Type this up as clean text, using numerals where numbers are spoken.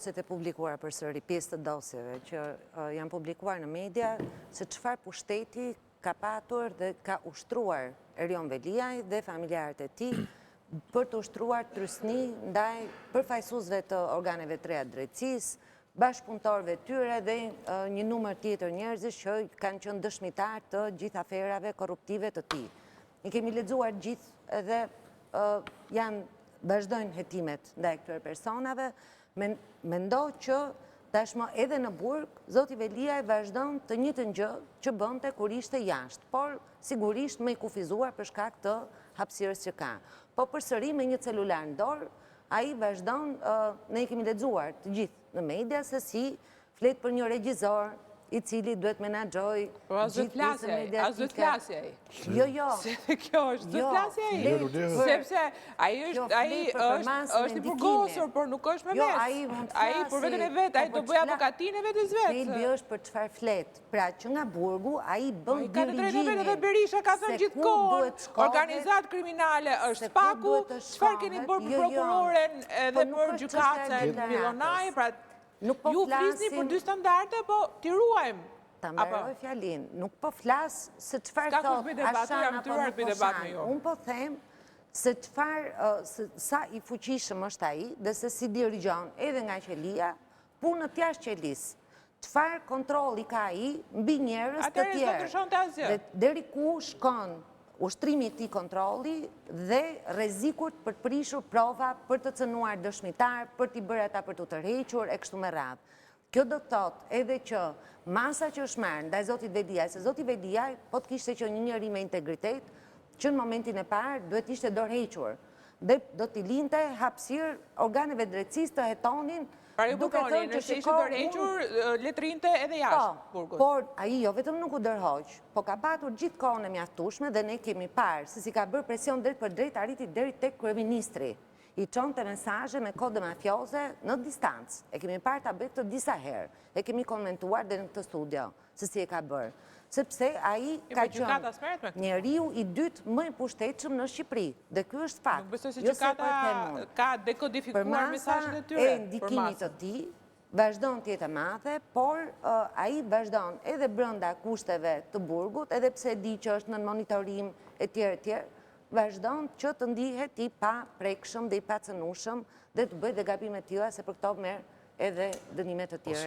Se të publikuar për sëri pjesë të dosjeve që janë publikuar në media se çfarë pushteti ka patur dhe ka ushtruar Erion Veliaj dhe familjarët e tij për të ushtruar trysni ndaj përfaqësuesve të organeve të reja drejtësisë, bashkëpunëtorëve tyre dhe një numër tjetër njerëzish që kanë qenë dëshmitar të gjithë aferave korruptive të tij. Ne kemi lexuar gjithë edhe vazhdojnë hetimet ndaj këtyre personave. Mendoj që tashmë edhe në burg, zoti Veliaj vazhdon të njëjtën gjë që bënte kur ishte jashtë, por sigurisht më i kufizuar për shkak të hapësirës që ka. Po përsëri me një celular në dorë, ai vazhdon, ne kemi lexuar të gjithë në media se si flet për një regjisor i cili duhet menaxhoj gjithë pjesën mediatike. As duhet flasje ai. Jo. Se kjo është duhet flasje ai. Sepse ai është i burgosur, por nuk është me mes. Ai për veten e vet, ai do bëj avokatinë e vetes vet. Thelbi është për çfarë flet. Pra që nga burgu ai bën ka të drejtë vetë dhe Berisha ka thënë gjithkohë. Organizatë kriminale është Spaku. Çfarë keni bërë për prokuroren edhe për gjykatën Millonaj, pra ju flisni për dy standarde, po t'i ruajmë. Ta mbaroj fjalin. Nuk po flas se çfarë thot Ashan apo nuk po shan. Unë po them se sa i fuqishëm është ai dhe se si dirigjon edhe nga qelia, punët jashtë qelisë. Çfarë kontrolli ka ai mbi njerëz të tjerë. Deri ku shkon ushtrimi i këtij kontrolli dhe rrezikut për të prishur prova, për të cënuar dëshmitar, për t'i bërë ata për të tërhequr e kështu me radhë. Kjo do të thotë edhe që masa që është marrë ndaj zotit Veliaj, se zoti Veliaj po të kishte që një njeri me integritet, që në momentin e parë duhet ishte dorëhequr dhe do t'i linte hapësirë organeve drejtësisë të hetonin. Duke thënë që ishte dorëhequr, letrinte edhe jashtë burgut. Por ai jo vetëm nuk u dorëhoq, po ka patur gjithë kohën e mjaftueshme dhe ne kemi parë se si ka bërë presion drejt për drejt arriti deri tek kryeministri. I çonte mesazhe me kode mafioze në distancë. E kemi parë ta bëjë këtë disa herë. E kemi komentuar dhe në këtë studio se si e ka bërë. Sepse ai ka qenë njeriu i dytë më i pushtetshëm në Shqipëri. Dhe ky është fakt. Nuk besoj se gjykata ka dekodifikuar mesazhet e tyre. E ndikimit të tij vazhdon të jetë e madhe, por ai vazhdon edhe brenda kushteve të burgut, edhe pse di që është në monitorim etj, vazhdon që të ndihet i pa prekshëm dhe i pa cënushëm dhe të bëjë dhe gabime të tilla se për këto merr edhe dënime të tjera.